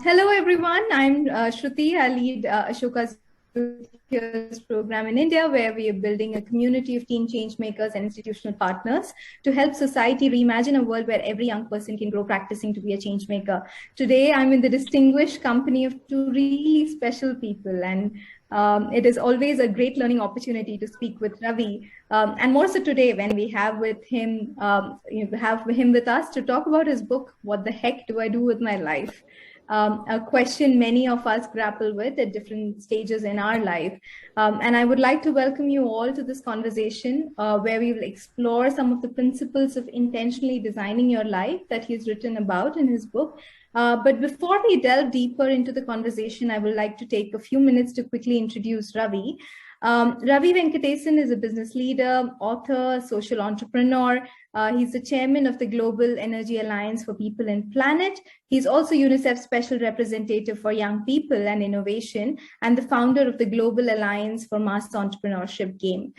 Hello, everyone. I'm Shruti. I lead Ashoka's Youth program in India, where we are building a community of teen change makers and institutional partners to help society reimagine a world where every young person can grow practicing to be a change maker. Today, I'm in the distinguished company of two really special people, and it is always a great learning opportunity to speak with Ravi, and more so today when we have him with us to talk about his book, What the Heck Do I Do With My Life? A question many of us grapple with at different stages in our life. And I would like to welcome you all to this conversation where we will explore some of the principles of intentionally designing your life that he's written about in his book. But before we delve deeper into the conversation, I would like to take a few minutes to quickly introduce Ravi. Ravi Venkatesan is a business leader, author, social entrepreneur. He's the chairman of the Global Energy Alliance for People and Planet. He's also UNICEF's special representative for young people and innovation, and the founder of the Global Alliance for Mass Entrepreneurship Game.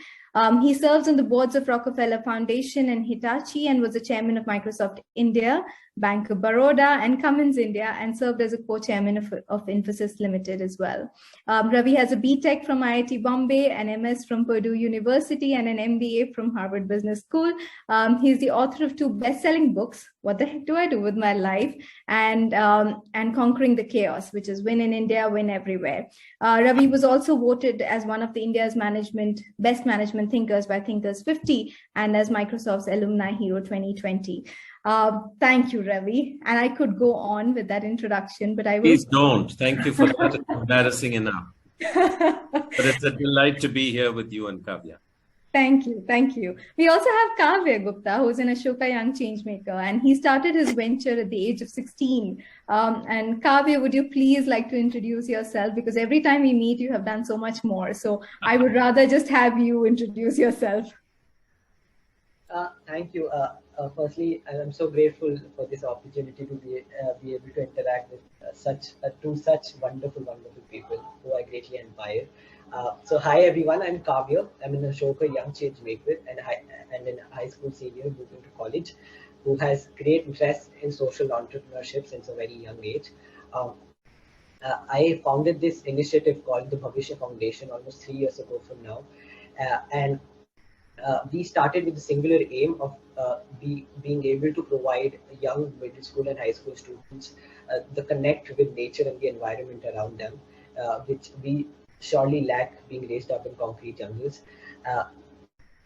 He serves on the boards of Rockefeller Foundation and Hitachi, and was the chairman of Microsoft India, Bank of Baroda, and Cummins India, and served as a co-chairman of Infosys Limited as well. Ravi has a BTech from IIT Bombay, an MS from Purdue University, and an MBA from Harvard Business School. He's the author of two best-selling books, What the Heck Do I Do With My Life? And Conquering the Chaos, which is Win in India, Win Everywhere. Ravi was also voted as one of the India's best management thinkers by Thinkers 50 and as Microsoft's Alumni Hero 2020. Thank you, Ravi. And I could go on with that introduction, but I will. Please don't. Thank you for that. It's embarrassing enough. But it's a delight to be here with you and Kavya. Thank you. Thank you. We also have Kavya Gupta, who's an Ashoka Young Changemaker, and he started his venture at the age of 16. And Kavya, would you please like to introduce yourself? Because every time we meet, you have done so much more. So I would rather just have you introduce yourself. Thank you. Firstly, I'm so grateful for this opportunity to be able to interact with such wonderful people who I greatly admire. So hi everyone, I'm Kavya. I'm an Ashoka Young Changemaker and a high school senior moving to college, who has great interest in social entrepreneurship since a very young age. I founded this initiative called the Bhavishya Foundation almost 3 years ago from now, and we started with the singular aim of being able to provide young middle school and high school students the connect with nature and the environment around them, which we surely lack being raised up in concrete jungles.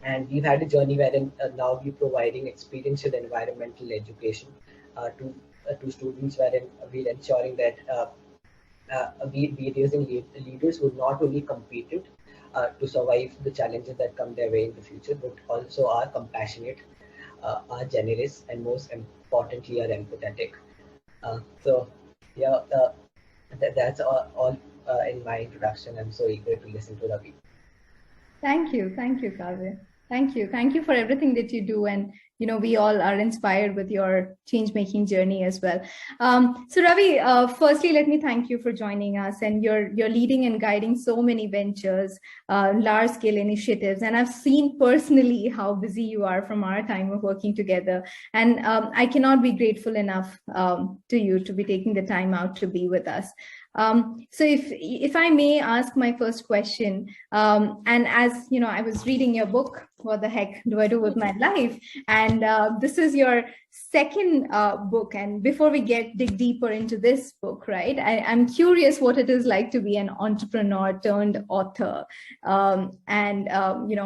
And we've had a journey wherein now we're providing experiential environmental education to students, wherein we're ensuring that we're using leaders who not only competent to survive the challenges that come their way in the future, but also are compassionate, are generous, and most importantly are empathetic. So yeah, that's all in my introduction. I'm so eager to listen to Ravi. Thank you, Kavya. Thank you for everything that you do, and we all are inspired with your change-making journey as well. So Ravi, firstly, let me thank you for joining us, and you're leading and guiding so many ventures, large-scale initiatives, and I've seen personally how busy you are from our time of working together, and I cannot be grateful enough to you to be taking the time out to be with us. So if I may ask my first question, and as I was reading your book, What the Heck Do I Do With My Life? And this is your second book. And before we dig deeper into this book, right, I'm curious what it is like to be an entrepreneur turned author,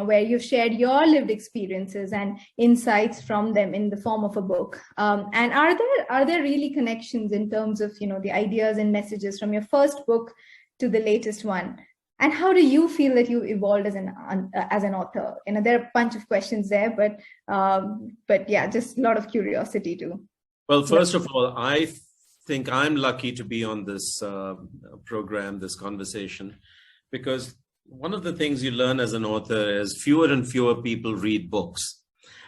where you've shared your lived experiences and insights from them in the form of a book. And are there really connections in terms of, the ideas and messages from your first book to the latest one? And how do you feel that you evolved as an author? There are a bunch of questions there, but yeah, just a lot of curiosity too. Well, first of all, I think I'm lucky to be on this program, this conversation, because one of the things you learn as an author is fewer and fewer people read books.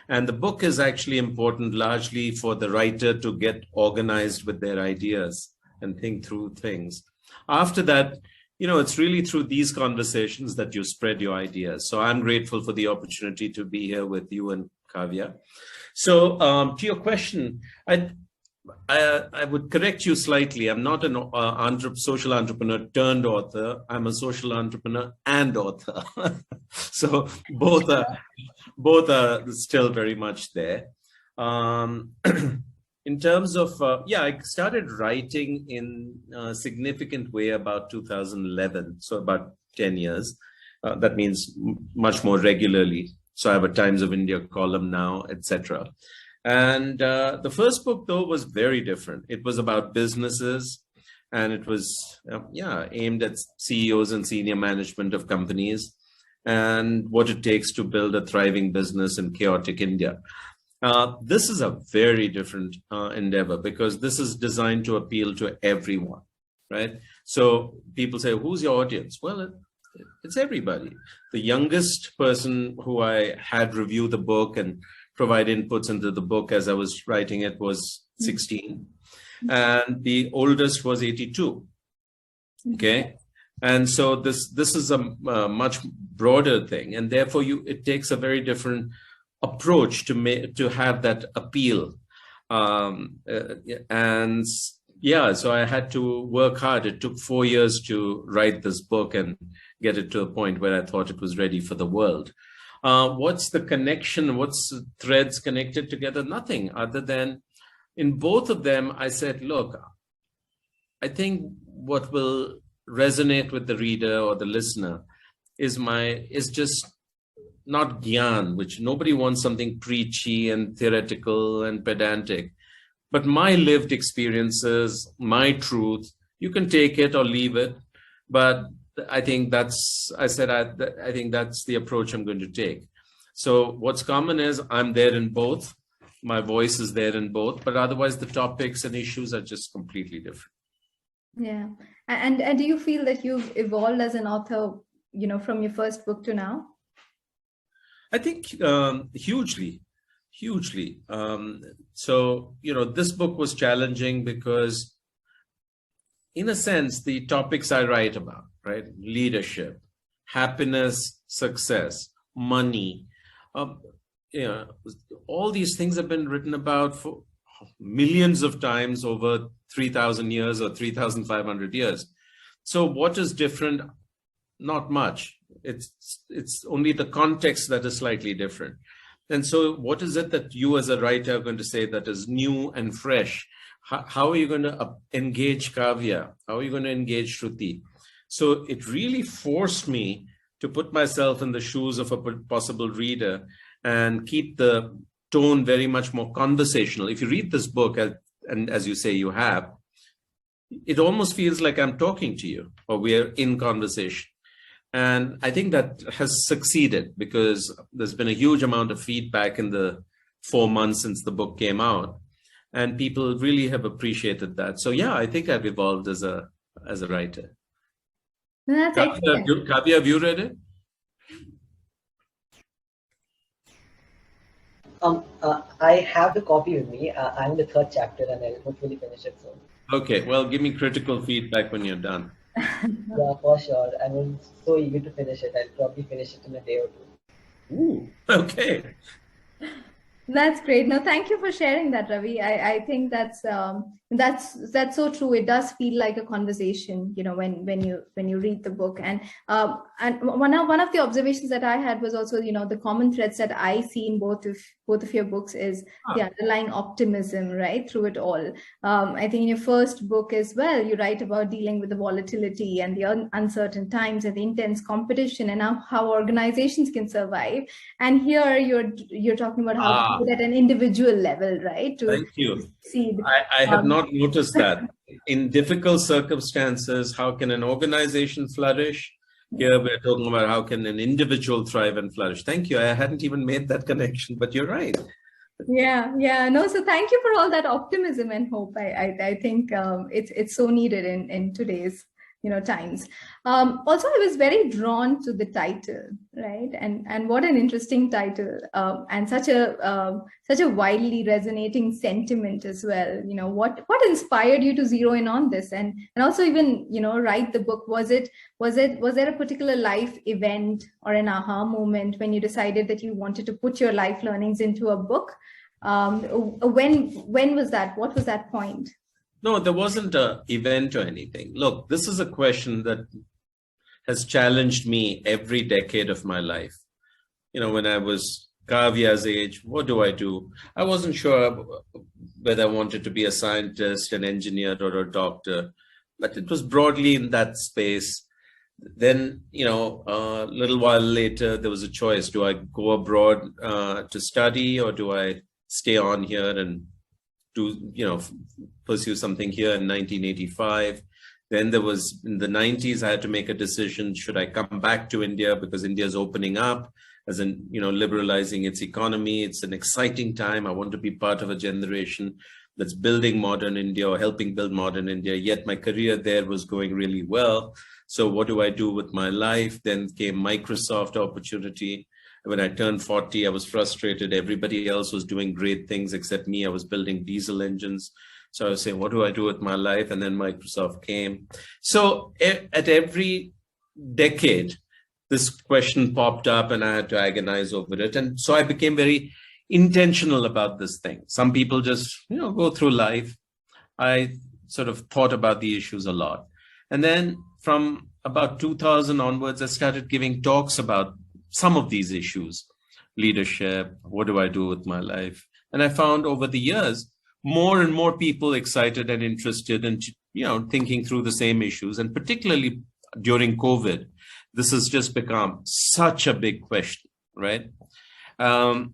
And the book is actually important largely for the writer to get organized with their ideas and think through things. After that, it's really through these conversations that you spread your ideas. So I'm grateful for the opportunity to be here with you and Kavya. So to your question, I would correct you slightly. I'm not an social entrepreneur turned author. I'm a social entrepreneur and author. So both are still very much there. In terms of, I started writing in a significant way about 2011, so about 10 years. That means much more regularly. So I have a Times of India column now, etc. And the first book, though, was very different. It was about businesses, and it was, aimed at CEOs and senior management of companies and what it takes to build a thriving business in chaotic India. This is a very different endeavor, because this is designed to appeal to everyone, right? So people say, who's your audience? Well, it's everybody. The youngest person who I had review the book and provide inputs into the book as I was writing it was 16. And the oldest was 82. Okay. And so this is a much broader thing. And therefore it takes a very different approach to have that appeal. So I had to work hard. It took 4 years to write this book and get it to a point where I thought it was ready for the world. What's the connection? What's the threads connected together? Nothing other than in both of them, I said, look, I think what will resonate with the reader or the listener is just not gyan, which nobody wants something preachy and theoretical and pedantic, but my lived experiences, my truth. You can take it or leave it, but I think that's the approach I'm going to take. So what's common is I'm there in both. My voice is there in both, but otherwise the topics and issues are just completely different. Yeah. And do you feel that you've evolved as an author, from your first book to now? I think hugely. So, this book was challenging because, in a sense, the topics I write about, right? Leadership, happiness, success, money, all these things have been written about for millions of times over 3,000 years or 3,500 years. So what is different? Not much. It's only the context that is slightly different. And so what is it that you as a writer are going to say that is new and fresh? How are you going to engage Kavya? How are you going to engage Shruti? So it really forced me to put myself in the shoes of a possible reader and keep the tone very much more conversational. If you read this book, and as you say you have, it almost feels like I'm talking to you or we're in conversation. And I think that has succeeded because there's been a huge amount of feedback in the 4 months since the book came out. And people really have appreciated that. So yeah, I think I've evolved as a writer. That's excellent. Kavya, have you read it? I have the copy with me. I'm in the 3rd chapter and I'll hopefully finish it soon. Okay, well, give me critical feedback when you're done. Yeah, for sure. I'm so eager to finish it. I'll probably finish it in a day or 2. Ooh, okay. That's great. No, thank you for sharing that, Ravi. I think that's so true. It does feel like a conversation, when you read the book. And one of the observations that I had was also, the common threads that I see in both of your books is the underlying optimism, right, through it all. I think in your first book as well, you write about dealing with the volatility and the uncertain times and the intense competition and how organizations can survive. And here you're talking about how to do it at an individual level, right? Thank you. Succeed. I have not noticed that. In difficult circumstances, how can an organization flourish? Here we're talking about how can an individual thrive and flourish. Thank you. I hadn't even made that connection, but you're right. Yeah. No, so thank you for all that optimism and hope. I think it's so needed in today's times. Also, I was very drawn to the title, right? And what an interesting title, and such a widely resonating sentiment as well. What inspired you to zero in on this, and also even write the book? Was there a particular life event or an aha moment when you decided that you wanted to put your life learnings into a book? When was that? What was that point? No, there wasn't an event or anything. Look, this is a question that has challenged me every decade of my life. When I was Kavya's age, what do I do? I wasn't sure whether I wanted to be a scientist, an engineer, or a doctor, but it was broadly in that space. Then, a little while later, there was a choice. Do I go abroad to study, or do I stay on here and pursue something here in 1985? Then there was, in the 90s, I had to make a decision. Should I come back to India because India is opening up, as in, liberalizing its economy? It's an exciting time. I want to be part of a generation that's building modern India or helping build modern India. Yet my career there was going really well. So what do I do with my life? Then came Microsoft opportunity. When I turned 40, I was frustrated. Everybody else was doing great things except me. I was building diesel engines. So I was saying, what do I do with my life? And then Microsoft came. So at every decade, this question popped up and I had to agonize over it. And so I became very intentional about this thing. Some people just, go through life. I sort of thought about the issues a lot. And then from about 2000 onwards, I started giving talks about some of these issues: leadership, what do I do with my life? And I found over the years, more and more people excited and interested in, thinking through the same issues. And particularly during COVID, this has just become such a big question, right? And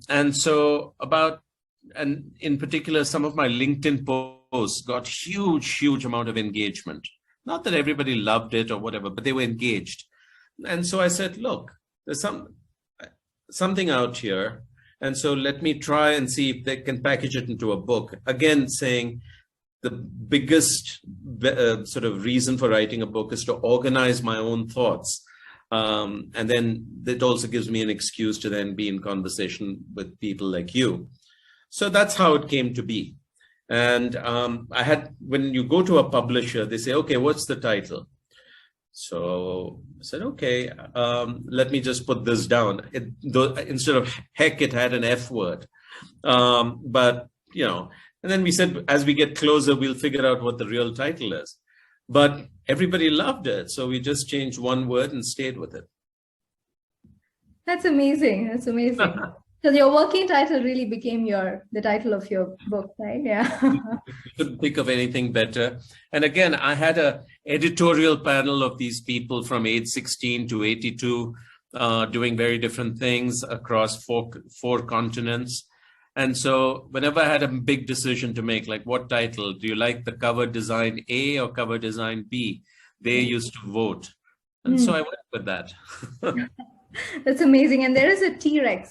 in particular, some of my LinkedIn posts got huge amount of engagement. Not that everybody loved it or whatever, but they were engaged. And so I said, look, there's something out here. And so let me try and see if they can package it into a book. Again, saying the biggest sort of reason for writing a book is to organize my own thoughts. And then it also gives me an excuse to then be in conversation with people like you. So that's how it came to be. And when you go to a publisher, they say, okay, what's the title? So I said, okay, let me just put this down. Instead of heck, it had an F word. And then we said, as we get closer, we'll figure out what the real title is. But everybody loved it. So we just changed one word and stayed with it. That's amazing. That's amazing. So your working title really became the title of your book, right? Yeah. Couldn't think of anything better. And again, I had an editorial panel of these people from age 16 to 82, doing very different things across four continents. And so whenever I had a big decision to make, like what title, do you like the cover design A or cover design B? They used to vote. And so I went with that. That's amazing. And there is a TRex,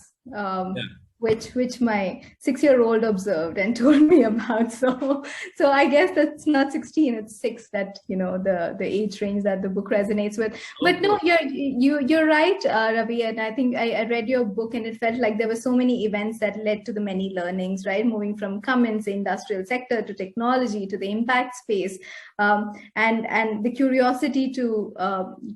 which my 6-year-old observed and told me about. So I guess that's not 16, it's 6 that, the age range that the book resonates with. But no, you're right, Ravi. And I think I read your book and it felt like there were so many events that led to the many learnings, right? Moving from Cummins, the industrial sector, to technology, to the impact space, and the curiosity to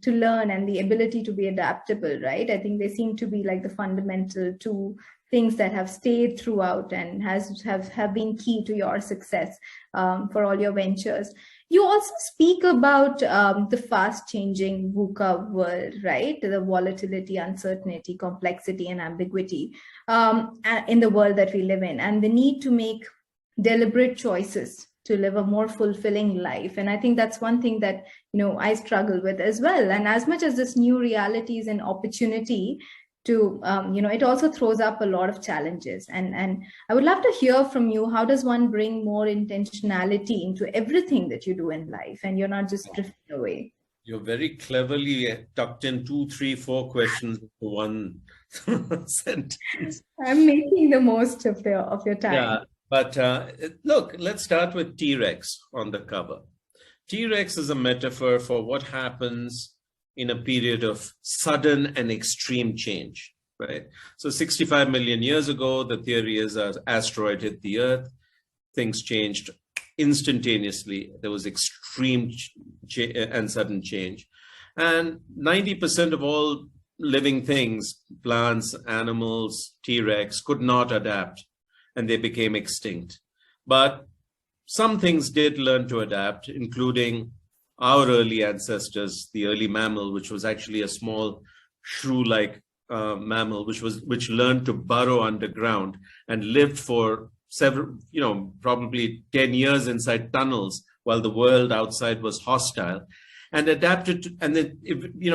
learn and the ability to be adaptable, right? I think they seem to be like the fundamental two things that have stayed throughout and have been key to your success for all your ventures. You also speak about the fast-changing VUCA world, right? The volatility, uncertainty, complexity, and ambiguity in the world that we live in, and the need to make deliberate choices to live a more fulfilling life. And I think that's one thing that, I struggle with as well. And as much as this new reality is an opportunity to, it also throws up a lot of challenges. And I would love to hear from you, how does one bring more intentionality into everything that you do in life and you're not just drifting away? You're very cleverly tucked in 2, 3, 4 questions into one sentence. I'm making the most of your time. Yeah, but look, let's start with TRex on the cover. TRex is a metaphor for what happens in a period of sudden and extreme change, right? So 65 million years ago, the theory is an asteroid hit the Earth, things changed instantaneously. There was extreme and sudden change. And 90% of all living things, plants, animals, T-Rex, could not adapt. and they became extinct. But some things did learn to adapt, including our early ancestors, the early mammal, which was actually a small shrew-like mammal, which learned to burrow underground and lived for several, probably 10 years inside tunnels while the world outside was hostile, and adapted to, and then,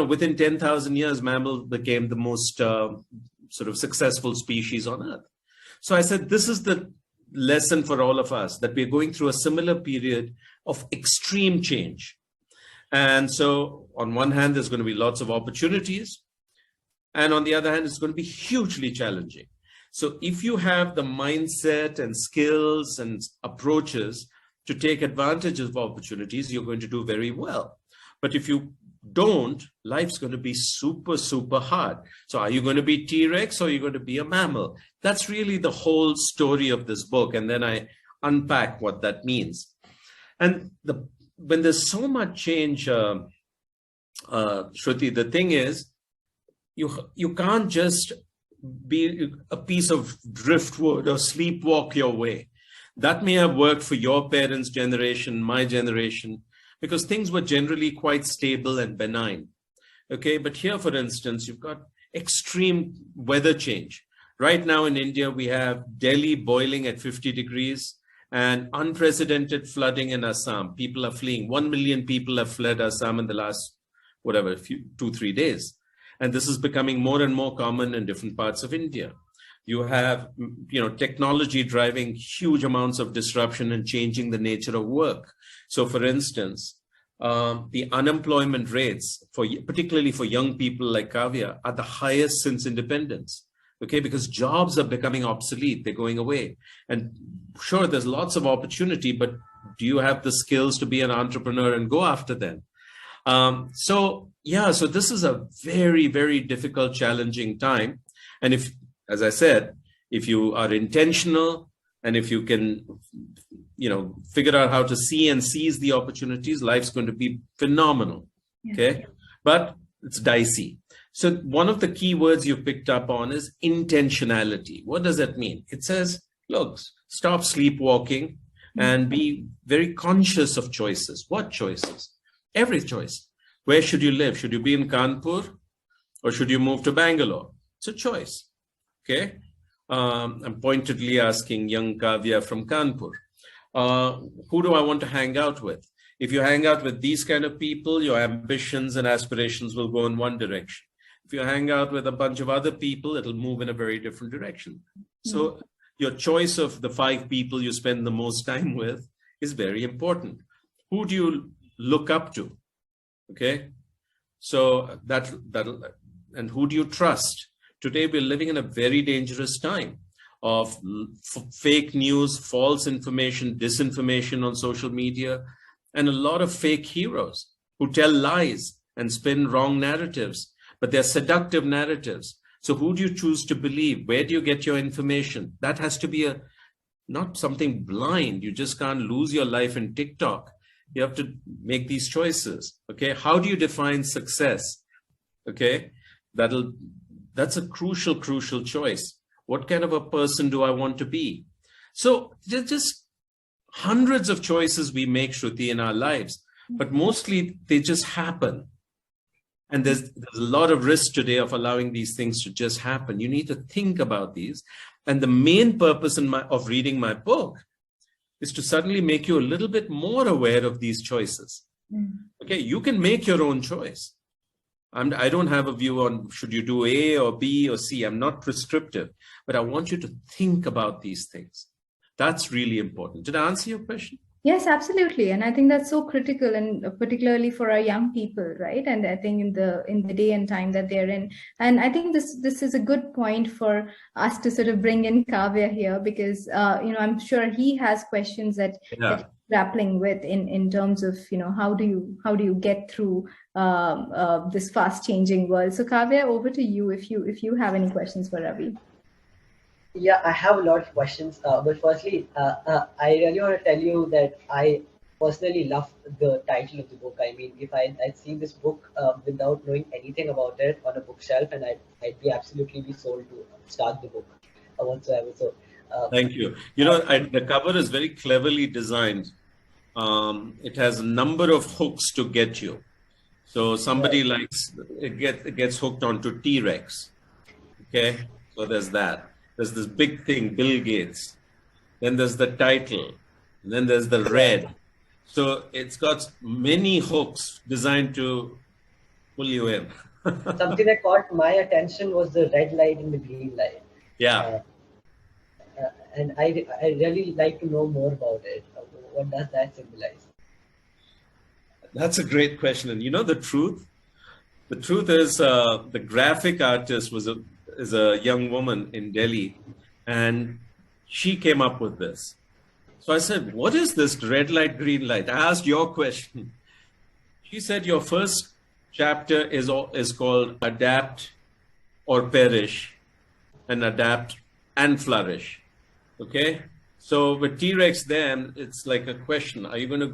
within 10,000 years, mammals became the most sort of successful species on Earth. So I said, this is the lesson for all of us, that we're going through a similar period of extreme change. And so on one hand, there's going to be lots of opportunities. And on the other hand, it's going to be hugely challenging. So if you have the mindset and skills and approaches to take advantage of opportunities, you're going to do very well. But if you don't, life's going to be super, super hard. So are you going to be T-Rex or are you going to be a mammal? That's really the whole story of this book. And then I unpack what that means. And when there's so much change, Shruti, the thing is, you can't just be a piece of driftwood or sleepwalk your way. That may have worked for your parents' generation, my generation, because things were generally quite stable and benign. Okay, but here, for instance, you've got extreme weather change. Right now in India, we have Delhi boiling at 50 degrees and unprecedented flooding in Assam. People are fleeing. 1 million people have fled Assam in the last, 2-3 days. And this is becoming more and more common in different parts of India. You have, technology driving huge amounts of disruption and changing the nature of work. So, for instance, the unemployment rates, particularly for young people like Kavya, are the highest since independence. Okay, because jobs are becoming obsolete, they're going away. And sure, there's lots of opportunity, but do you have the skills to be an entrepreneur and go after them? So this is a very, very difficult, challenging time. And if, as I said, if you are intentional and if you can, figure out how to see and seize the opportunities, life's going to be phenomenal. Okay, but it's dicey. So one of the key words you picked up on is intentionality. What does that mean? It says, look, stop sleepwalking and be very conscious of choices. What choices? Every choice. Where should you live? Should you be in Kanpur or should you move to Bangalore? It's a choice. Okay. I'm pointedly asking young Kavya from Kanpur, who do I want to hang out with? If you hang out with these kind of people, your ambitions and aspirations will go in one direction. If you hang out with a bunch of other people, it'll move in a very different direction. So your choice of the 5 people you spend the most time with is very important. Who do you look up to? Okay. So and who do you trust? Today, we're living in a very dangerous time of fake news, false information, disinformation on social media, and a lot of fake heroes who tell lies and spin wrong narratives, but they're seductive narratives. So who do you choose to believe? Where do you get your information? That has to be not something blind. You just can't lose your life in TikTok. You have to make these choices. Okay. How do you define success? Okay. That's a crucial, crucial choice. What kind of a person do I want to be? So there's just hundreds of choices we make, Shruti, in our lives, but mostly they just happen. And there's a lot of risk today of allowing these things to just happen. You need to think about these. And the main purpose of reading my book is to suddenly make you a little bit more aware of these choices. Okay, you can make your own choice. I don't have a view on should you do A or B or C. I'm not prescriptive, but I want you to think about these things. That's really important. Did I answer your question? Yes, absolutely. And I think that's so critical, and particularly for our young people, right? And I think in the day and time that they're in. And I think this is a good point for us to sort of bring in Kavya here, because I'm sure he has questions that he's grappling with in terms of how do you get through this fast changing world. So Kavya, over to you if you have any questions for Ravi. Yeah, I have a lot of questions. But firstly, I really want to tell you that I personally love the title of the book. I mean, if I'd seen this book without knowing anything about it on a bookshelf, and I'd be absolutely sold to start the book whatsoever. So Thank you. You know, the cover is very cleverly designed. It has a number of hooks to get you. So somebody Right. likes it gets hooked onto TRex. Okay, so there's that. There's this big thing, Bill Gates. Then there's the title. And then there's the Right. red. So it's got many hooks designed to pull you in. Something that caught my attention was the red light and the green light. Yeah, Uh, and I really like to know more about it. What does that symbolize? that's a great question. And you know the truth? The truth is, the graphic artist is a young woman in Delhi, and she came up with this. So I said, "What is this red light, green light?" I asked your question. She said, "Your first chapter is called Adapt or Perish, and Adapt and Flourish." Okay, so with TRex, then it's like a question: Are you going to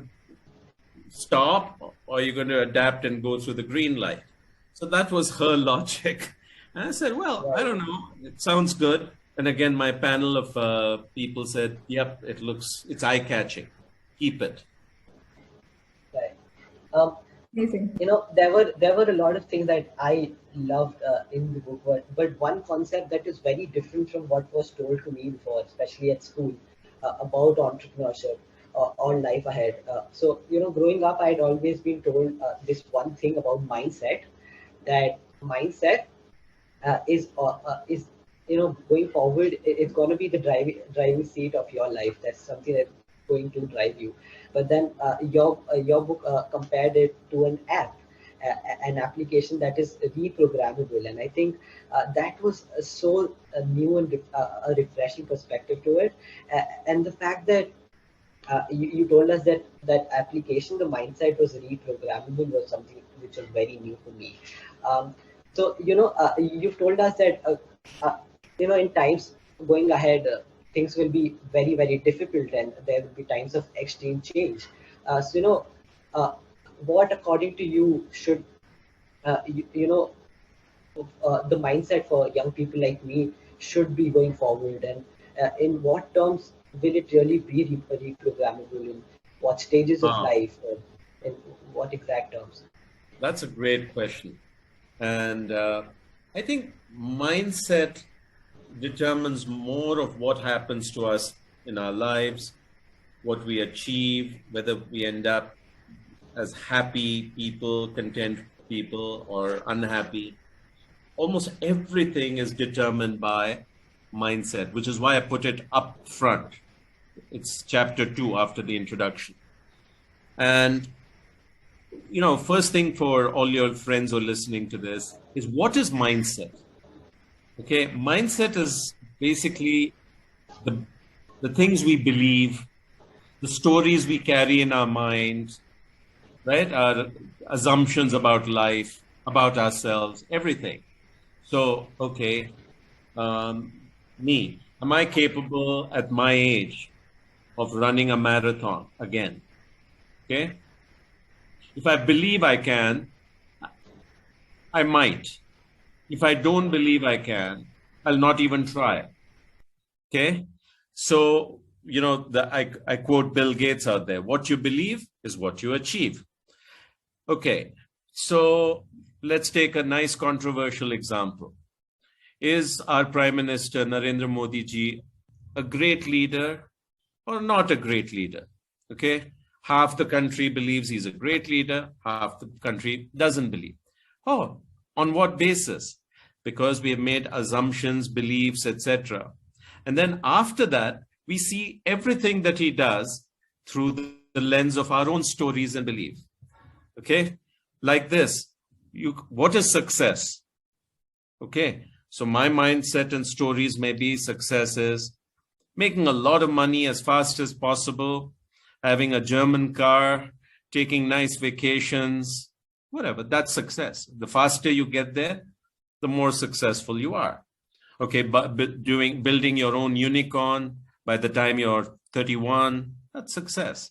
stop, or are you going to adapt and go through the green light? So that was her logic. And I said, well, I Right. don't know. It sounds good. And again, my panel of people said, yep, it's eye catching. Keep it. Right. Um, Amazing. there were a lot of things that I loved in the book, but one concept that is very different from what was told to me before, especially at school, about entrepreneurship or life ahead. So growing up, I had always been told this one thing about mindset, that mindset is going forward, it's going to be the driving seat of your life. That's something that's going to drive you. But then your book compared it to an app, an application that is reprogrammable, and I think that was so new and a refreshing perspective to it. And the fact that you told us that that application, the mindset was reprogrammable, was something which was very new for me. Um, so you've told us that uh, in times going ahead, things will be very very difficult, and there will be times of extreme change. So uh, what according to you should uh, you, you know the mindset for young people like me should be going forward, and in what terms will it really be reprogrammable, in what stages of Wow, life, in what exact terms? that's a great question. And I think mindset determines more of what happens to us in our lives, what we achieve, whether we end up as happy people, content people, or unhappy. Almost everything is determined by mindset, which is why I put it up front. It's chapter 2 after the introduction. And, first thing for all your friends who are listening to this is, what is mindset? Okay, mindset is basically the, the things we believe, the stories we carry in our minds, right? Our assumptions about life, about ourselves, everything. So, okay, me, am I capable at my age of running a marathon again? Okay. If I believe I can, I might. If I don't believe I can, I'll not even try. Okay. So, I quote Bill Gates out there: what you believe is what you achieve. Okay. So let's take a nice controversial example. Is our Prime Minister Narendra Modi ji a great leader or not a great leader? Okay. Half the country believes he's a great leader, half the country doesn't believe. Oh, on what basis? Because we have made assumptions, beliefs, etc. And then after that, we see everything that he does through the lens of our own stories and belief. Okay. Like this, what is success? Okay. So my mindset and stories may be success is making a lot of money as fast as possible, having a German car, taking nice vacations, whatever. That's success. The faster you get there, the more successful you are. Okay, but building your own unicorn by the time you're 31, that's success.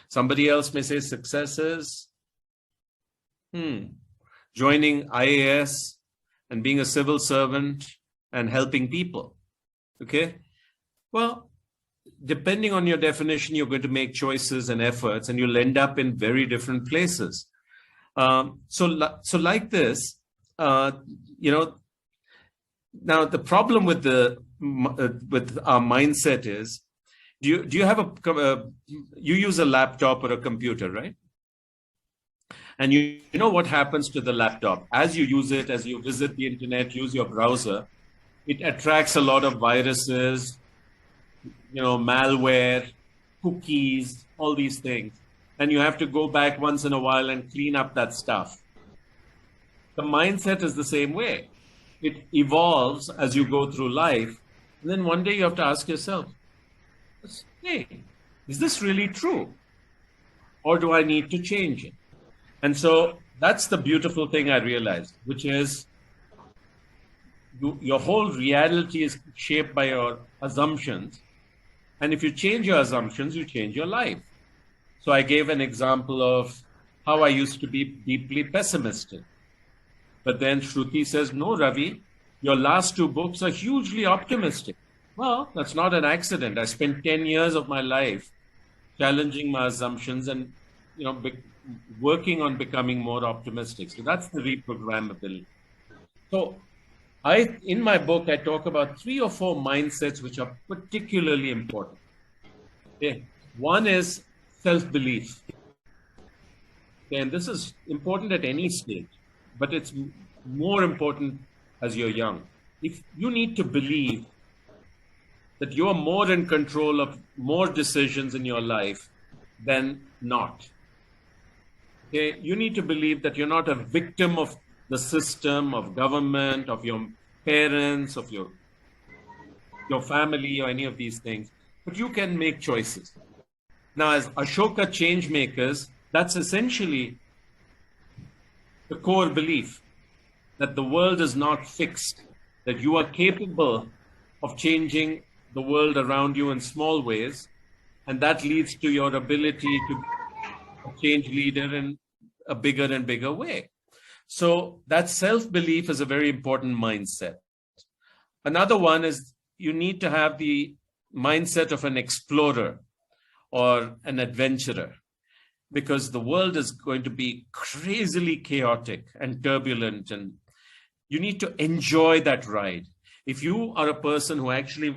Somebody else may say success is joining IAS and being a civil servant and helping people. Okay, Well, depending on your definition, you're going to make choices and efforts, and you'll end up in very different places. So like this, you know, now the problem with with our mindset is, do you have you use a laptop or a computer, right? And you know what happens to the laptop as you use it, as you visit the internet, use your browser, it attracts a lot of viruses, malware, cookies, all these things. And you have to go back once in a while and clean up that stuff. The mindset is the same way. It evolves as you go through life. And then one day you have to ask yourself, hey, is this really true? Or do I need to change it? And so that's the beautiful thing I realized, which is your whole reality is shaped by your assumptions. And if you change your assumptions, you change your life. So I gave an example of how I used to be deeply pessimistic. But then Shruti says, no, Ravi, your last two books are hugely optimistic. Well, that's not an accident. I spent 10 years of my life challenging my assumptions and, working on becoming more optimistic. So that's the reprogrammability. So in my book, I talk about 3 or 4 mindsets which are particularly important. Okay. One is self-belief. Okay. And this is important at any stage, but it's more important as you're young. If you need to believe that you're more in control of more decisions in your life than not. Okay. You need to believe that you're not a victim of the system, of government, of your parents, of your family, or any of these things, but you can make choices. Now, as Ashoka Changemakers, that's essentially the core belief that the world is not fixed, that you are capable of changing the world around you in small ways, and that leads to your ability to change leader in a bigger and bigger way. So that self-belief is a very important mindset. Another one is you need to have the mindset of an explorer or an adventurer, because the world is going to be crazily chaotic and turbulent, and you need to enjoy that ride. If you are a person who actually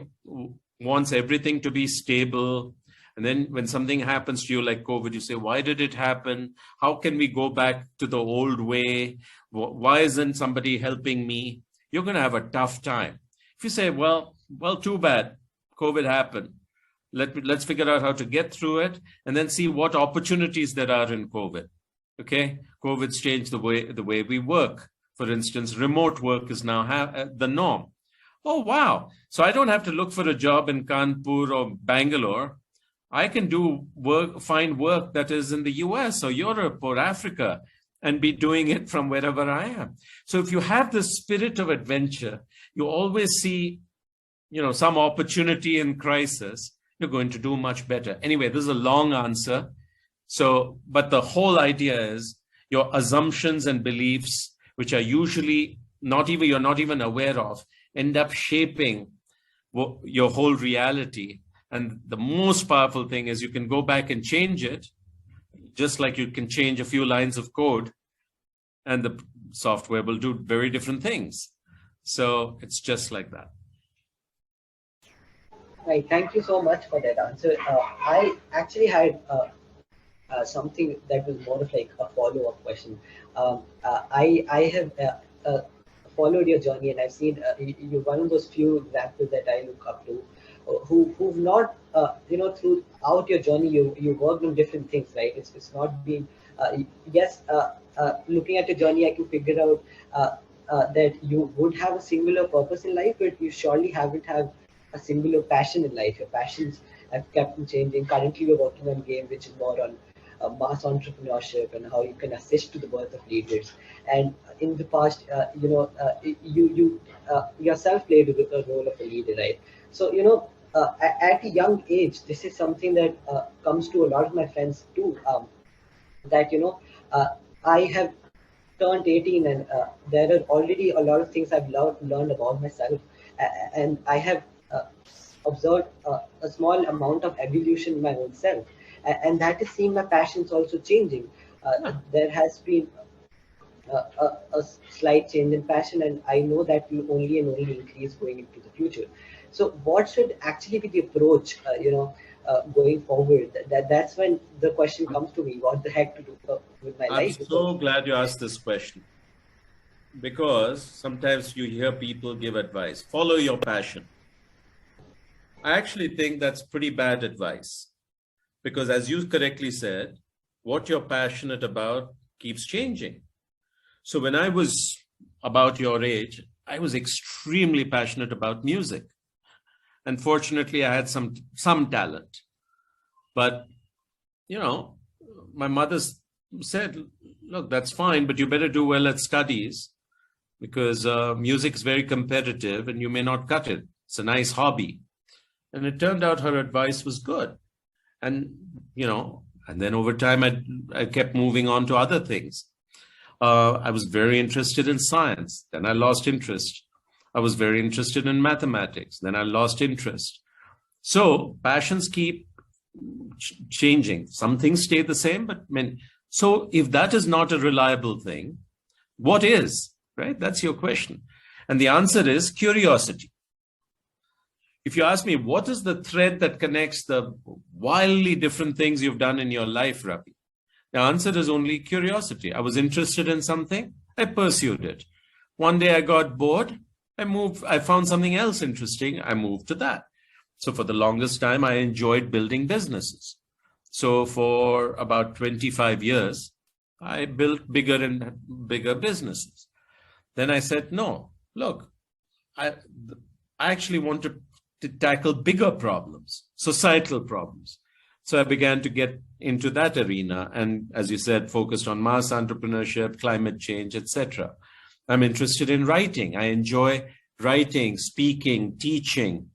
wants everything to be stable, and then when something happens to you like COVID, you say, why did it happen? How can we go back to the old way? Why isn't somebody helping me? You're going to have a tough time. If you say, well, too bad, COVID happened. Let's figure out how to get through it and then see what opportunities there are in COVID. Okay, COVID's changed the way we work. For instance, remote work is now the norm. Oh, wow. So I don't have to look for a job in Kanpur or Bangalore. I can find work that is in the US or Europe or Africa and be doing it from wherever I am. So if you have this spirit of adventure, you always see, some opportunity in crisis, you're going to do much better. Anyway, this is a long answer. But the whole idea is your assumptions and beliefs, which are usually you're not even aware of, end up shaping your whole reality. And the most powerful thing is you can go back and change it, just like you can change a few lines of code, and the software will do very different things. So it's just like that. Right. Thank you so much for that answer. I actually had something that was more of like a follow-up question. I have followed your journey, and I've seen you're one of those few examples that I look up to, who've not throughout your journey you worked on different things, right? It's not been looking at your journey, I can figure out that you would have a singular purpose in life, but you surely haven't had a singular passion in life. Your passions have kept on changing. Currently you're working on a game which is more on mass entrepreneurship and how you can assist to the birth of leaders. And in the past, you yourself played a role of a leader, right? So, at a young age, this is something that comes to a lot of my friends too, that, I have turned 18 and there are already a lot of things I've learned about myself. And I have observed a small amount of evolution in my own self, and that is seeing my passions also changing. There has been a slight change in passion, and I know that will only and only increase going into the future. So what should actually be the approach, going forward? That's when the question comes to me: what the heck to do with my I'm life? so glad you asked this question, because sometimes you hear people give advice, follow your passion. I actually think that's pretty bad advice, because as you correctly said, what you're passionate about keeps changing. So when I was about your age, I was extremely passionate about music. Unfortunately, I had some talent, but my mother said, look, that's fine, but you better do well at studies, because music is very competitive and you may not cut it. It's a nice hobby. And it turned out her advice was good. And, and then over time, I kept moving on to other things. I was very interested in science. Then I lost interest. I was very interested in mathematics. Then I lost interest. So passions keep changing. Some things stay the same, but so if that is not a reliable thing, what is, right? That's your question. And the answer is curiosity. If you ask me, what is the thread that connects the wildly different things you've done in your life, Ravi? The answer is only curiosity. I was interested in something, I pursued it. One day I got bored, I found something else interesting, I moved to that. So for the longest time, I enjoyed building businesses. So for about 25 years, I built bigger and bigger businesses. Then I said, no, look, I actually want to tackle bigger problems, societal problems. So I began to get into that arena. And as you said, focused on mass entrepreneurship, climate change, etc. I'm interested in writing. I enjoy writing, speaking, teaching.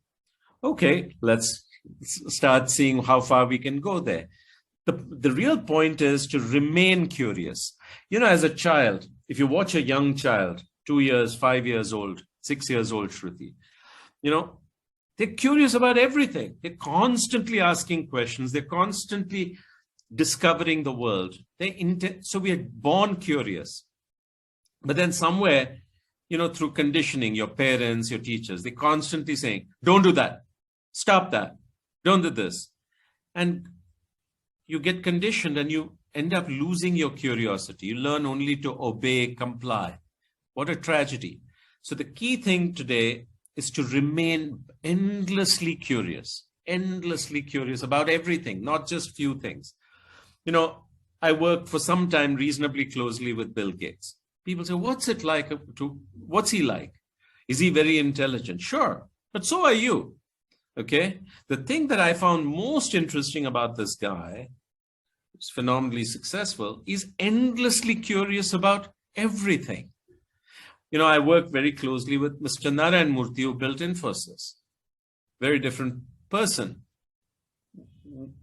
Okay, let's start seeing how far we can go there. The real point is to remain curious. As a child, if you watch a young child, 2 years, 5 years old, 6 years old, Shruti, they're curious about everything. They're constantly asking questions. They're constantly discovering the world. So we are born curious. But then somewhere, through conditioning, your parents, your teachers, they're constantly saying, don't do that. Stop that. Don't do this. And you get conditioned and you end up losing your curiosity. You learn only to obey, comply. What a tragedy. So the key thing today is to remain endlessly curious about everything, not just few things. I worked for some time reasonably closely with Bill Gates. People say, what's he like? Is he very intelligent? Sure, but so are you. Okay. The thing that I found most interesting about this guy, who's phenomenally successful, is endlessly curious about everything. I worked very closely with Mr. Narayan Murthy, who built Infosys. Very different person.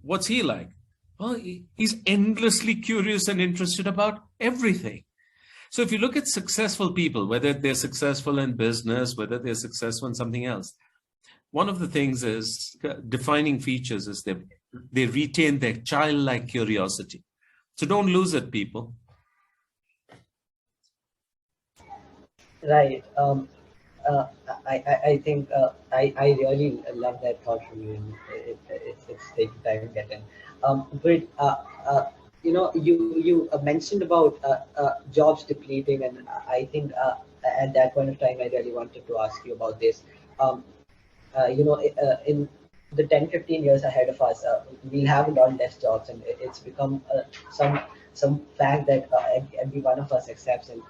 What's he like? Well, he's endlessly curious and interested about everything. So if you look at successful people, whether they're successful in business, whether they're successful in something else, one of the things is defining features is they retain their childlike curiosity. So don't lose it, people. Right. I think I really love that thought from you. And it's taking time to get in. But you mentioned about jobs depleting, and I think at that point of time I really wanted to ask you about this. In the 10-15 years ahead of us, we'll have a lot less jobs, and it's become some fact that every one of us accepts. And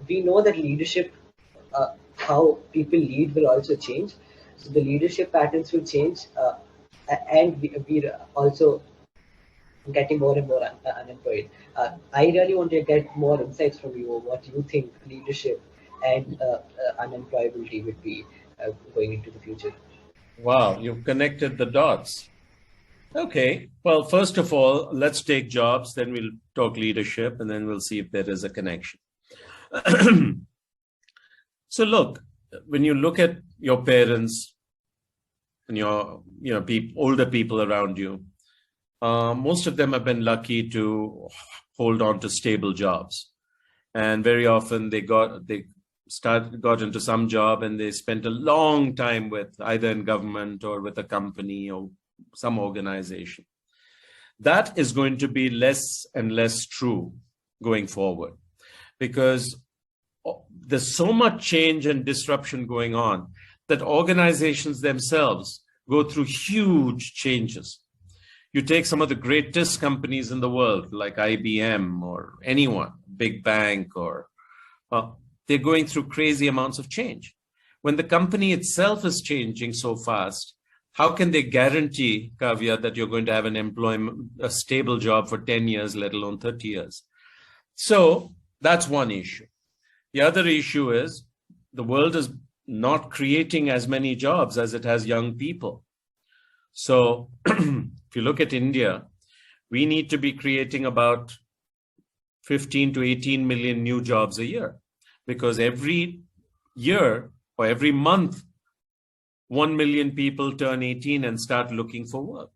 we know that leadership, how people lead, will also change. So the leadership patterns will change, and we're also getting more and more unemployed. I really want to get more insights from you. What you think leadership and unemployability would be going into the future. Wow, you've connected the dots. Okay, well, first of all, let's take jobs, then we'll talk leadership, and then we'll see if there is a connection. So look, when you look at your parents, and your older people around you, most of them have been lucky to hold on to stable jobs. And very often they got into some job and they spent a long time with either in government or with a company or some organization. That is going to be less and less true going forward, because there's so much change and disruption going on that organizations themselves go through huge changes. You take some of the greatest companies in the world, like IBM or anyone, big bank, or they're going through crazy amounts of change. When the company itself is changing so fast, how can they guarantee, Kavya, that you're going to have a stable job for 10 years, let alone 30 years? So that's one issue. The other issue is the world is not creating as many jobs as it has young people. So if you look at India, we need to be creating about 15 to 18 million new jobs a year, because every year or every month, 1 million people turn 18 and start looking for work.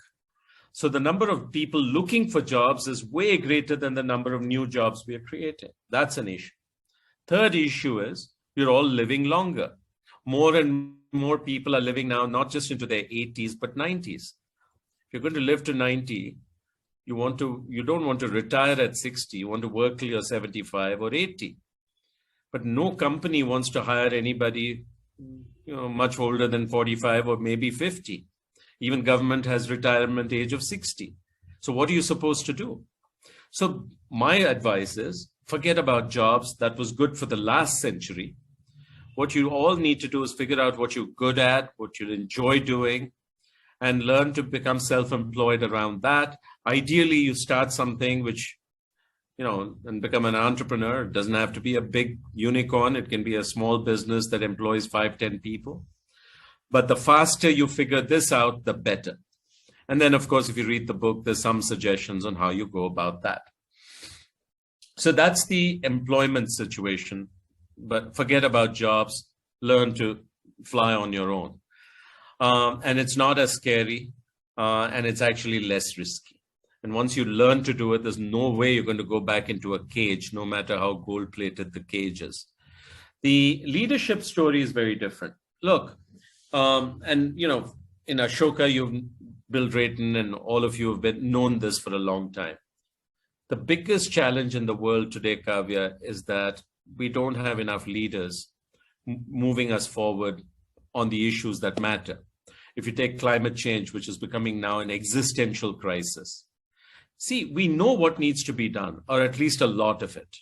So the number of people looking for jobs is way greater than the number of new jobs we are creating. That's an issue. Third issue is we're all living longer. More and more people are living now, not just into their 80s, but 90s. If you're going to live to 90, you don't want to retire at 60. You want to work till you're 75 or 80. But no company wants to hire anybody much older than 45 or maybe 50. Even government has retirement age of 60. So what are you supposed to do? So my advice is forget about jobs. That was good for the last century. What you all need to do is figure out what you're good at, what you enjoy doing, and learn to become self-employed around that. Ideally, you start something which, and become an entrepreneur. It doesn't have to be a big unicorn. It can be a small business that employs 5, 10 people. But the faster you figure this out, the better. And then, of course, if you read the book, there's some suggestions on how you go about that. So that's the employment situation. But forget about jobs. Learn to fly on your own. And it's not as scary, and it's actually less risky. And once you learn to do it, there's no way you're going to go back into a cage, no matter how gold-plated the cage is. The leadership story is very different. Look, in Ashoka, you've Bill Drayton, and all of you have known this for a long time. The biggest challenge in the world today, Kavya, is that we don't have enough leaders moving us forward on the issues that matter. If you take climate change, which is becoming now an existential crisis. See, we know what needs to be done, or at least a lot of it.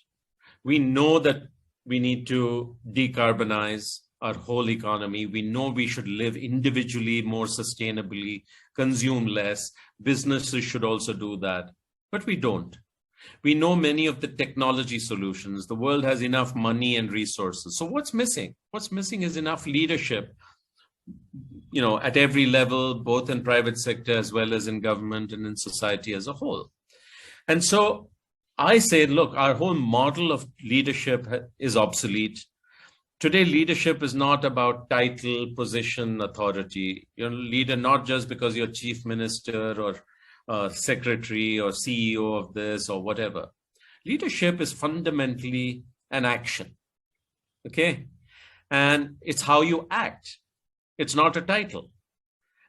We know that we need to decarbonize our whole economy. We know we should live individually more sustainably, consume less. Businesses should also do that, but we don't. We know many of the technology solutions. The world has enough money and resources. So what's missing? What's missing is enough leadership, at every level, both in private sector as well as in government and in society as a whole. And so I say, look, our whole model of leadership is obsolete. Today, leadership is not about title, position, authority. You're a leader not just because you're chief minister or secretary or CEO of this or whatever. Leadership is fundamentally an action, okay? And it's how you act. It's not a title.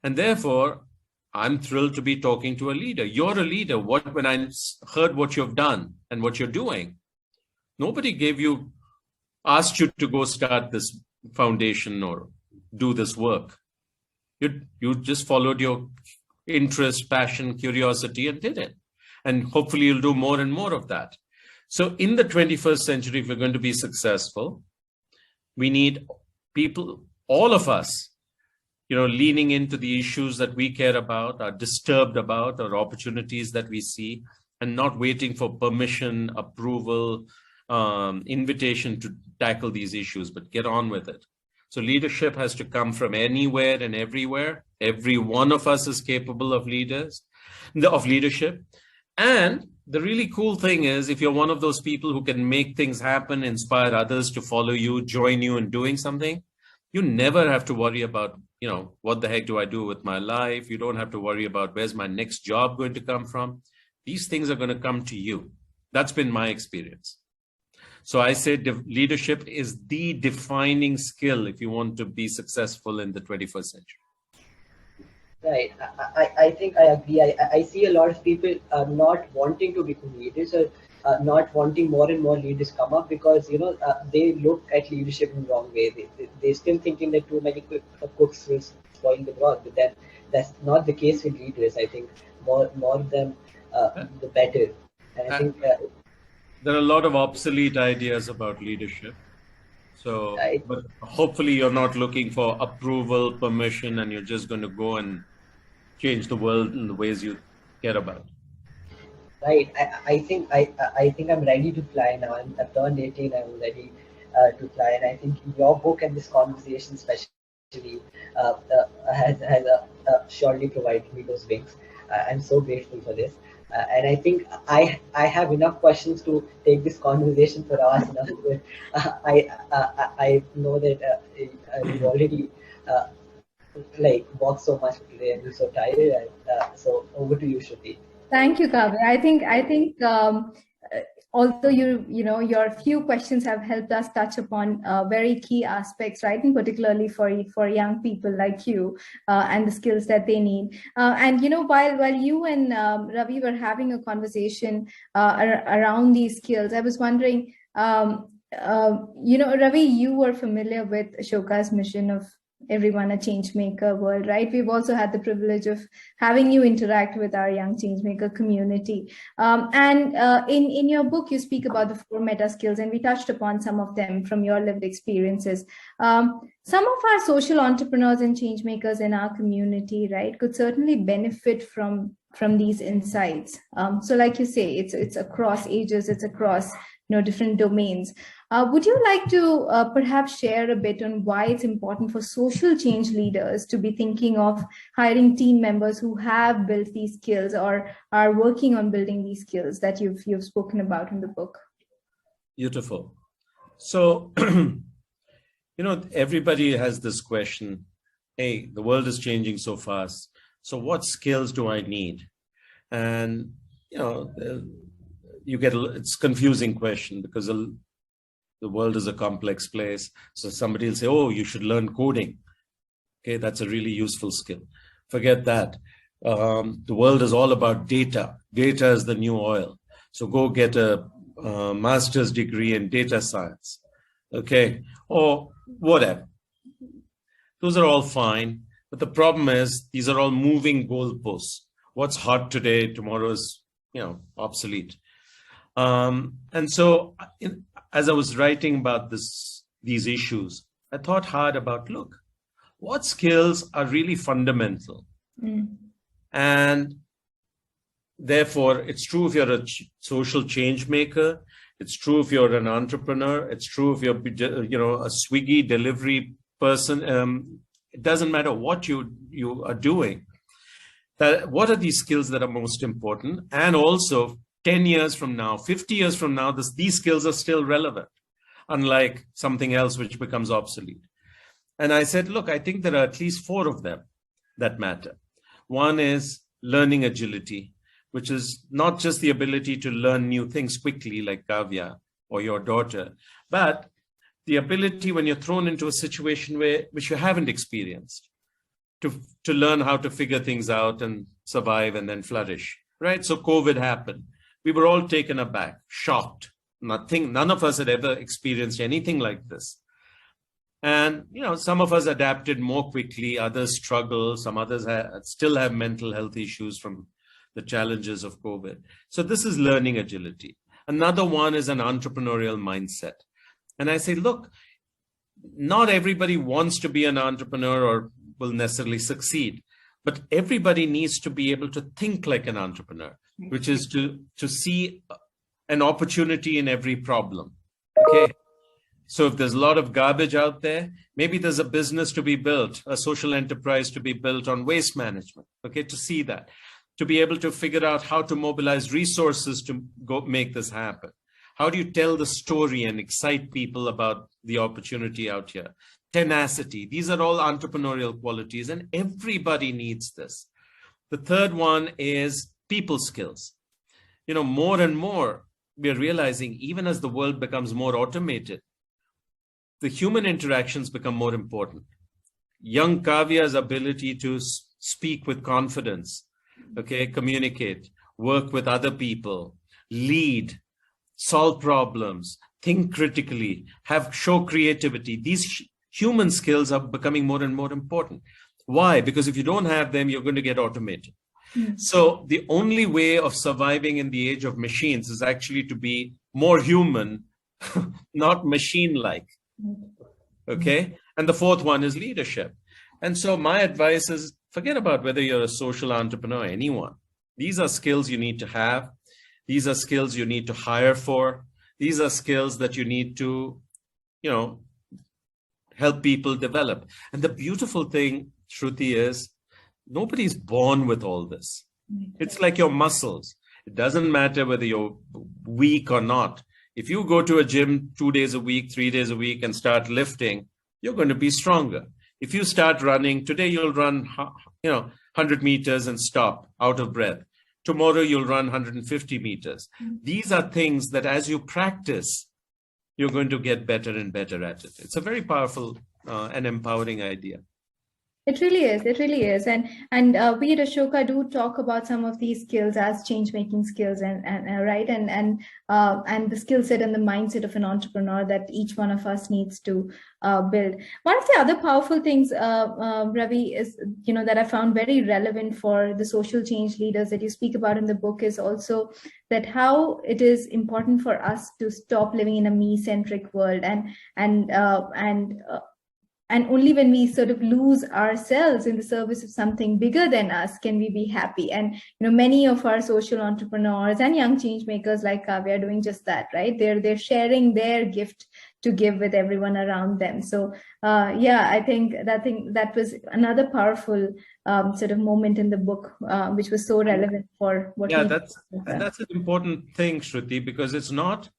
And therefore, I'm thrilled to be talking to a leader. You're a leader. When I heard what you've done and what you're doing, nobody asked you to go start this foundation or do this work. You just followed your interest, passion, curiosity, and did it. And hopefully you'll do more and more of that. So in the 21st century, if we're going to be successful, we need people, all of us, leaning into the issues that we care about, are disturbed about, or opportunities that we see, and not waiting for permission, approval, invitation to tackle these issues, but get on with it. So leadership has to come from anywhere and everywhere. Every one of us is capable of leadership. And the really cool thing is, if you're one of those people who can make things happen, inspire others to follow you, join you in doing something, You never have to worry about, what the heck do I do with my life? You don't have to worry about where's my next job going to come from. These things are going to come to you. That's been my experience. So I say leadership is the defining skill if you want to be successful in the 21st century. Right. I think I agree. I see a lot of people not wanting to become leaders, or not wanting more and more leaders come up, because they look at leadership in the wrong way. They still thinking that too many cooks will spoil the broth, but then that's not the case with leaders. I think more of them, the better. And I think there are a lot of obsolete ideas about leadership. So, but hopefully you're not looking for approval, permission, and you're just going to go and change the world in the ways you care about. Right. I think I'm ready to fly now. I've turned 18. I'm ready to fly, and I think your book and this conversation, especially, has surely provided me those wings. I'm so grateful for this. And I think I have enough questions to take this conversation for hours now. But I know that you've already walked so much today, and you're so tired. So over to you, Shruti. Thank you, Kavya. I think although your few questions have helped us touch upon very key aspects, right, and particularly for young people like you, and the skills that they need. And while you and Ravi were having a conversation around these skills, I was wondering, Ravi, you were familiar with Ashoka's mission of everyone a change maker world, right? We've also had the privilege of having you interact with our young change maker community. And in your book, you speak about the 4 meta skills, and we touched upon some of them from your lived experiences. Some of our social entrepreneurs and change makers in our community, right, could certainly benefit from these insights. So like you say, it's across ages, it's across different domains. Would you like to perhaps share a bit on why it's important for social change leaders to be thinking of hiring team members who have built these skills or are working on building these skills that you've spoken about in the book? Beautiful. So, everybody has this question, hey, the world is changing so fast. So what skills do I need? And, it's a confusing question, because the world is a complex place. So somebody will say, oh, you should learn coding. Okay, that's a really useful skill. Forget that. The world is all about data. Data is the new oil. So go get a master's degree in data science. Okay, or whatever. Those are all fine. But the problem is these are all moving goalposts. What's hot today, tomorrow is, obsolete. And so as I was writing about these issues, I thought hard about, look, what skills are really fundamental? And therefore, it's true if you're a social change maker. It's true if you're an entrepreneur. It's true if you're, a Swiggy delivery person. It doesn't matter what you are doing. What are these skills that are most important? And also, 10 years from now, 50 years from now, these skills are still relevant, unlike something else which becomes obsolete. And I said, look, I think there are at least 4 of them that matter. One is learning agility, which is not just the ability to learn new things quickly, like Kavya or your daughter, but the ability when you're thrown into a situation which you haven't experienced, to learn how to figure things out and survive and then flourish, right? So COVID happened. We were all taken aback, shocked. None of us had ever experienced anything like this. And, some of us adapted more quickly, others struggle, some others still have mental health issues from the challenges of COVID. So this is learning agility. Another one is an entrepreneurial mindset. And I say, look, not everybody wants to be an entrepreneur or will necessarily succeed, but everybody needs to be able to think like an entrepreneur, which is to see an opportunity in every problem. Okay. So if there's a lot of garbage out there, maybe there's a business to be built, a social enterprise to be built on waste management. Okay. To see that, to be able to figure out how to mobilize resources to go make this happen, How do you tell the story and excite people about the opportunity out here? Tenacity. These are all entrepreneurial qualities, and everybody needs this. The third one is people skills. More and more, we're realizing, even as the world becomes more automated, the human interactions become more important. Young Kavya's ability to speak with confidence, communicate, work with other people, lead, solve problems, think critically, show creativity. These human skills are becoming more and more important. Why? Because if you don't have them, you're going to get automated. So the only way of surviving in the age of machines is actually to be more human, not machine-like. Okay. And the fourth one is leadership. And so my advice is, forget about whether you're a social entrepreneur, anyone. These are skills you need to have. These are skills you need to hire for. These are skills that you need to, help people develop. And the beautiful thing, Shruti, is nobody's born with all this. It's like your muscles. It doesn't matter whether you're weak or not. If you go to a gym 2 days a week, 3 days a week and start lifting, you're going to be stronger. If you start running, today you'll run 100 meters and stop out of breath. Tomorrow you'll run 150 meters. These are things that as you practice, you're going to get better and better at it. It's a very powerful and empowering idea. It really is. It really is. And we at Ashoka do talk about some of these skills as change-making skills, and the skill set and the mindset of an entrepreneur that each one of us needs to build. One of the other powerful things, Ravi, is that I found very relevant for the social change leaders that you speak about in the book is also that how it is important for us to stop living in a me-centric world, and only when we sort of lose ourselves in the service of something bigger than us can we be happy. And many of our social entrepreneurs and young change makers like Kavya are doing just that, right? They're sharing their gift to give with everyone around them. So I think that was another powerful sort of moment in the book, which was so relevant for what. Yeah, that's an important thing, Shruti, because it's not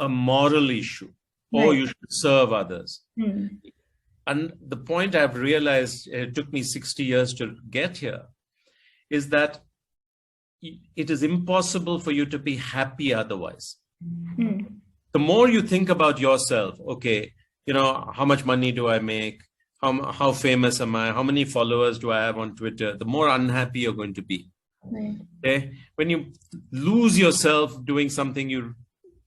a moral issue. Or you should serve others. And the point I've realized, it took me 60 years to get here, is that it is impossible for you to be happy otherwise. The more you think about yourself, how much money do I make? How famous am I? How many followers do I have on Twitter? The more unhappy you're going to be. Okay? When you lose yourself doing something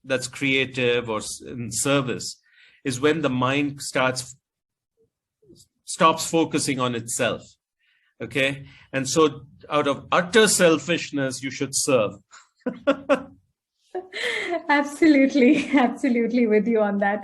that's creative or in service, is when the mind stops focusing on itself. Okay. And so out of utter selfishness, you should serve. Absolutely with you on that.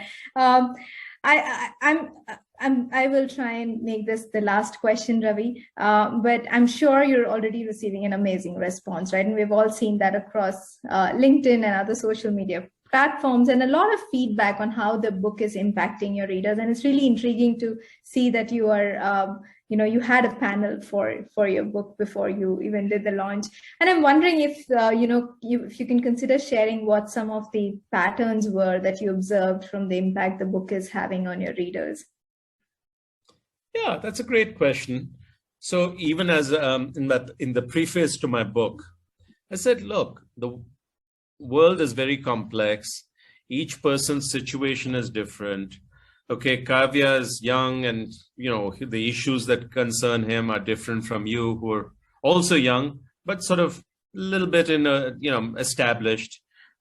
I will try and make this the last question, Ravi, but I'm sure you're already receiving an amazing response, right? And we've all seen that across LinkedIn and other social media platforms, and a lot of feedback on how the book is impacting your readers. And it's really intriguing to see that you are, you had a panel for your book before you even did the launch. And I'm wondering if, if you can consider sharing what some of the patterns were that you observed from the impact the book is having on your readers. Yeah, that's a great question. So even as in the preface to my book, I said, look, the world is very complex. Each person's situation is different. Okay, Kavya is young, and the issues that concern him are different from you, who are also young, but sort of a little bit established.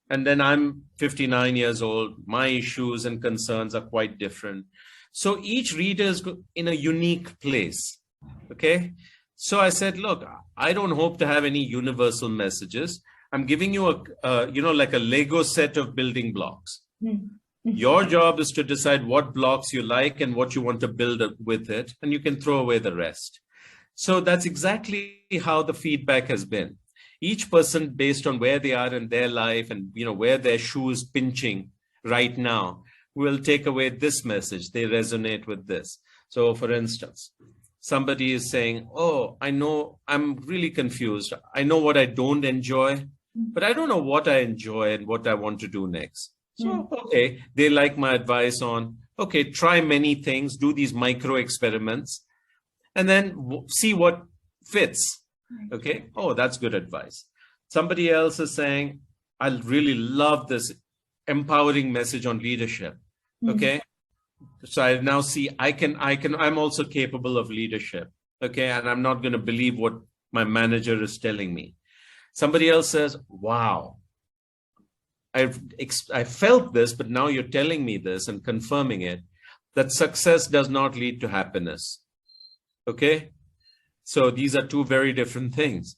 And then I'm 59 years old. My issues and concerns are quite different. So each reader is in a unique place. Okay. So I said, look, I don't hope to have any universal messages. I'm giving you like a Lego set of building blocks. Your job is to decide what blocks you like and what you want to build with it, and you can throw away the rest. So that's exactly how the feedback has been. Each person, based on where they are in their life and where their shoe is pinching right now, will take away this message. They resonate with this. So for instance, somebody is saying, oh, I know I'm really confused. I know what I don't enjoy. but I don't know what I enjoy and what I want to do next. So, okay, they like my advice on, okay, try many things, do these micro experiments, and then see what fits. Okay. Oh, that's good advice. Somebody else is saying, I really love this empowering message on leadership. Okay. So I now see I'm also capable of leadership. Okay. And I'm not going to believe what my manager is telling me. Somebody else says, wow, I felt this, but now you're telling me this and confirming it, that success does not lead to happiness. Okay. So these are two very different things.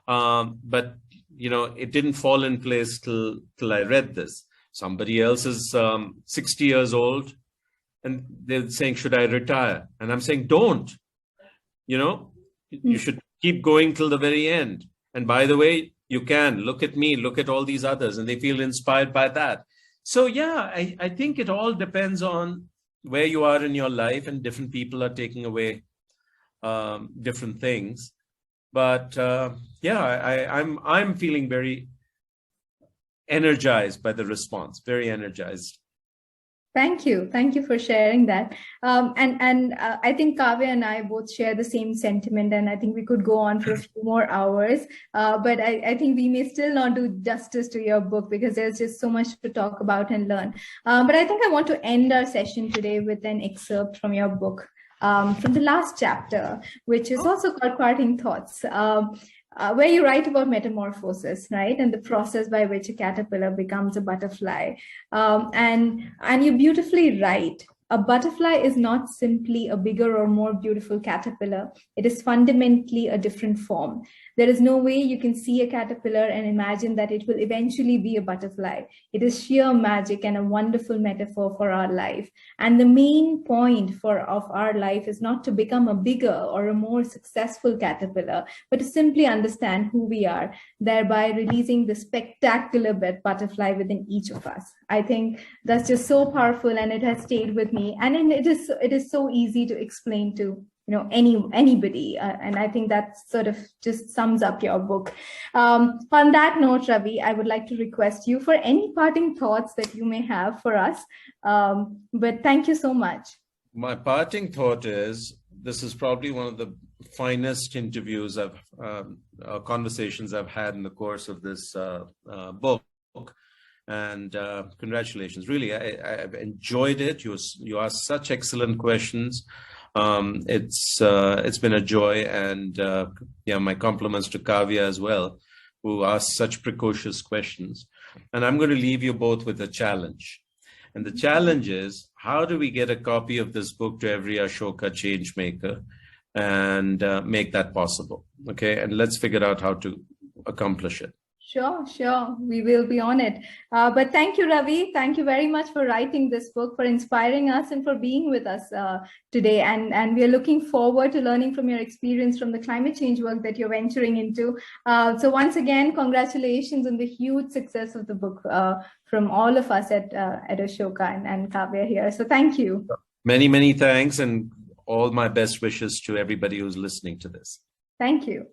But, it didn't fall in place till I read this. Somebody else is 60 years old and they're saying, should I retire? And I'm saying, don't. You should keep going till the very end. And by the way, you can look at me, look at all these others, and they feel inspired by that. So yeah, I think it all depends on where you are in your life, and different people are taking away different things. But I'm feeling very energized by the response, very energized. Thank you for sharing that. And I think Kavya and I both share the same sentiment, and I think we could go on for a few more hours. But I think we may still not do justice to your book, because there's just so much to talk about and learn. But I think I want to end our session today with an excerpt from your book, from the last chapter, which is also called Parting Thoughts. Where you write about metamorphosis, right? And the process by which a caterpillar becomes a butterfly. And you beautifully write, a butterfly is not simply a bigger or more beautiful caterpillar. It is fundamentally a different form. There is no way you can see a caterpillar and imagine that it will eventually be a butterfly. It is sheer magic and a wonderful metaphor for our life. And the main point of our life is not to become a bigger or a more successful caterpillar, but to simply understand who we are, thereby releasing the spectacular butterfly within each of us. I think that's just so powerful, and it has stayed with me. And it is so easy to explain to anybody, and I think that sort of just sums up your book. On that note, Ravi, I would like to request you for any parting thoughts that you may have for us. But thank you so much. My parting thought is, this is probably one of the finest interviews conversations I've had in the course of this book. And congratulations. Really, I've enjoyed it. You asked such excellent questions. It's been a joy, and my compliments to Kavya as well, who asked such precocious questions. And I'm going to leave you both with a challenge. And the challenge is, how do we get a copy of this book to every Ashoka Changemaker and make that possible? Okay, and let's figure out how to accomplish it. Sure. We will be on it. But thank you, Ravi. Thank you very much for writing this book, for inspiring us, and for being with us today. And we are looking forward to learning from your experience from the climate change work that you're venturing into. So once again, congratulations on the huge success of the book from all of us at Ashoka and Kavya here. So thank you. Many, many thanks, and all my best wishes to everybody who's listening to this. Thank you.